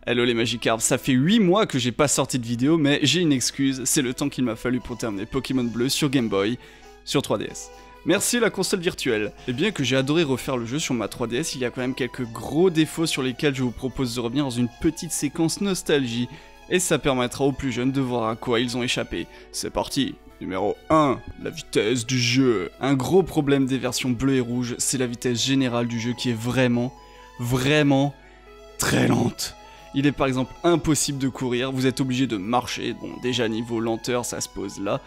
Hello les Magikarps, ça fait 8 mois que j'ai pas sorti de vidéo, mais j'ai une excuse, c'est le temps qu'il m'a fallu pour terminer Pokémon Bleu sur Game Boy, sur 3DS. Merci la console virtuelle. Et bien que j'ai adoré refaire le jeu sur ma 3DS, il y a quand même quelques gros défauts sur lesquels je vous propose de revenir dans une petite séquence nostalgie, et ça permettra aux plus jeunes de voir à quoi ils ont échappé. C'est parti. Numéro 1, la vitesse du jeu. Un gros problème des versions bleues et rouges, c'est la vitesse générale du jeu qui est vraiment très lente. Il est par exemple impossible de courir, vous êtes obligé de marcher, bon déjà niveau lenteur ça se pose là,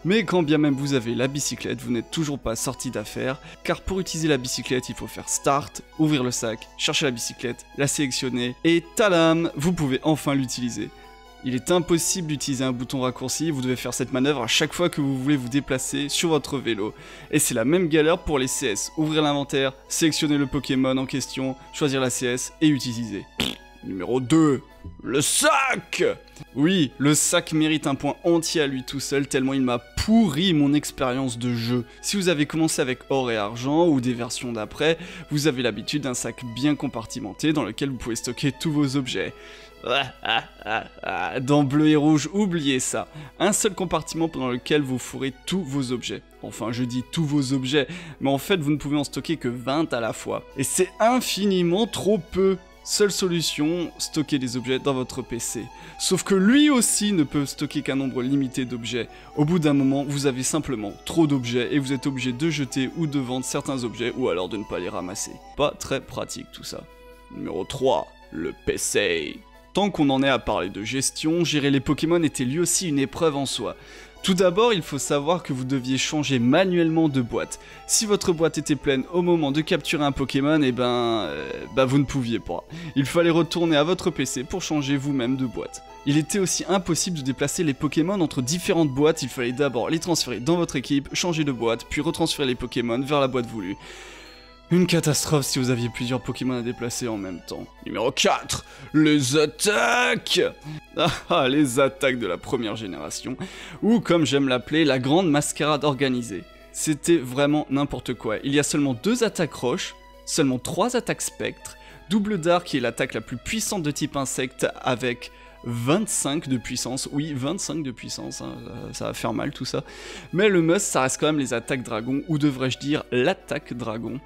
mais quand bien même vous avez la bicyclette, vous n'êtes toujours pas sorti d'affaire, car pour utiliser la bicyclette il faut faire start, ouvrir le sac, chercher la bicyclette, la sélectionner, et tadam, vous pouvez enfin l'utiliser. Il est impossible d'utiliser un bouton raccourci, vous devez faire cette manœuvre à chaque fois que vous voulez vous déplacer sur votre vélo. Et c'est la même galère pour les CS, ouvrir l'inventaire, sélectionner le Pokémon en question, choisir la CS et utiliser. Numéro 2, le sac! Oui, le sac mérite un point entier à lui tout seul tellement il m'a pourri mon expérience de jeu. Si vous avez commencé avec or et argent ou des versions d'après, vous avez l'habitude d'un sac bien compartimenté dans lequel vous pouvez stocker tous vos objets. Dans bleu et rouge, oubliez ça. Un seul compartiment dans lequel vous fourrez tous vos objets. Enfin, je dis tous vos objets, mais en fait vous ne pouvez en stocker que 20 à la fois. Et c'est infiniment trop peu. Seule solution, stocker des objets dans votre PC. Sauf que lui aussi ne peut stocker qu'un nombre limité d'objets. Au bout d'un moment, vous avez simplement trop d'objets et vous êtes obligé de jeter ou de vendre certains objets ou alors de ne pas les ramasser. Pas très pratique tout ça. Numéro 3, le PC. Tant qu'on en est à parler de gestion, gérer les Pokémon était lui aussi une épreuve en soi. Tout d'abord, il faut savoir que vous deviez changer manuellement de boîte. Si votre boîte était pleine au moment de capturer un Pokémon, et vous ne pouviez pas. Il fallait retourner à votre PC pour changer vous-même de boîte. Il était aussi impossible de déplacer les Pokémon entre différentes boîtes, il fallait d'abord les transférer dans votre équipe, changer de boîte, puis retransférer les Pokémon vers la boîte voulue. Une catastrophe si vous aviez plusieurs Pokémon à déplacer en même temps. Numéro 4, les attaques! Les attaques de la première génération, ou comme j'aime l'appeler, la grande mascarade organisée. C'était vraiment n'importe quoi. Il y a seulement 2 attaques roches, seulement 3 attaques spectres, double dard qui est l'attaque la plus puissante de type insecte avec 25 de puissance, oui 25 de puissance, hein, ça va faire mal tout ça. Mais le must ça reste quand même les attaques dragon, ou devrais-je dire l'attaque dragon.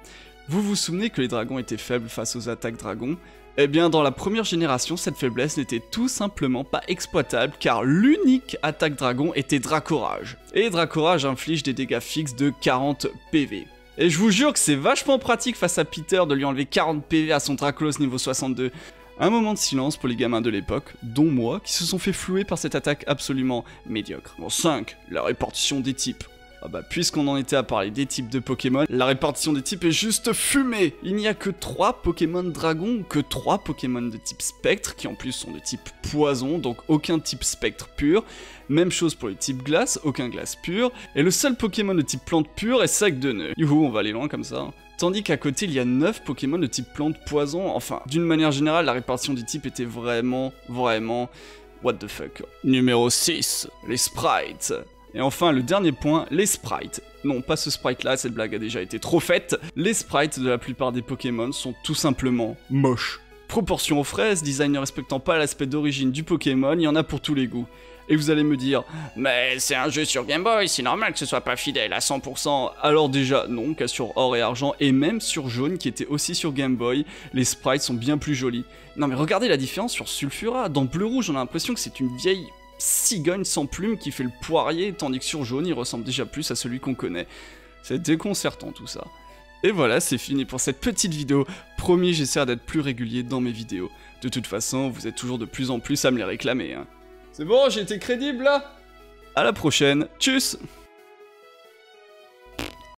Vous vous souvenez que les dragons étaient faibles face aux attaques dragons? Eh bien dans la première génération, cette faiblesse n'était tout simplement pas exploitable car l'unique attaque dragon était Dracorage. Et Dracorage inflige des dégâts fixes de 40 PV. Et je vous jure que c'est vachement pratique face à Peter de lui enlever 40 PV à son Dracolos niveau 62. Un moment de silence pour les gamins de l'époque, dont moi, qui se sont fait flouer par cette attaque absolument médiocre. Bon, 5. La répartition des types. Puisqu'on en était à parler des types de Pokémon, la répartition des types est juste fumée. Il n'y a que 3 Pokémon Dragon, que 3 Pokémon de type Spectre, qui en plus sont de type Poison, donc aucun type Spectre pur. Même chose pour les types Glace, aucun Glace pur. Et le seul Pokémon de type Plante pure est Sac de Nœuds. Youhou, on va aller loin comme ça. Tandis qu'à côté, il y a 9 Pokémon de type Plante Poison. Enfin, d'une manière générale, la répartition des types était vraiment... what the fuck. Numéro 6, les sprites. Et enfin, le dernier point, les sprites. Non, pas ce sprite-là, cette blague a déjà été trop faite. Les sprites de la plupart des Pokémon sont tout simplement moches. Proportion aux fraises, design ne respectant pas l'aspect d'origine du Pokémon, il y en a pour tous les goûts. Et vous allez me dire, mais c'est un jeu sur Game Boy, c'est normal que ce soit pas fidèle à 100%. Alors déjà, non, car sur or et argent, et même sur jaune, qui était aussi sur Game Boy, les sprites sont bien plus jolis. Non mais regardez la différence sur Sulfura, dans bleu-rouge, on a l'impression que c'est une vieille cigogne sans plume qui fait le poirier, tandis que sur jaune, il ressemble déjà plus à celui qu'on connaît. C'est déconcertant tout ça. Et voilà, c'est fini pour cette petite vidéo. Promis, j'essaierai d'être plus régulier dans mes vidéos. De toute façon, vous êtes toujours de plus en plus à me les réclamer, hein. C'est bon, j'ai été crédible là? À la prochaine, tchuss!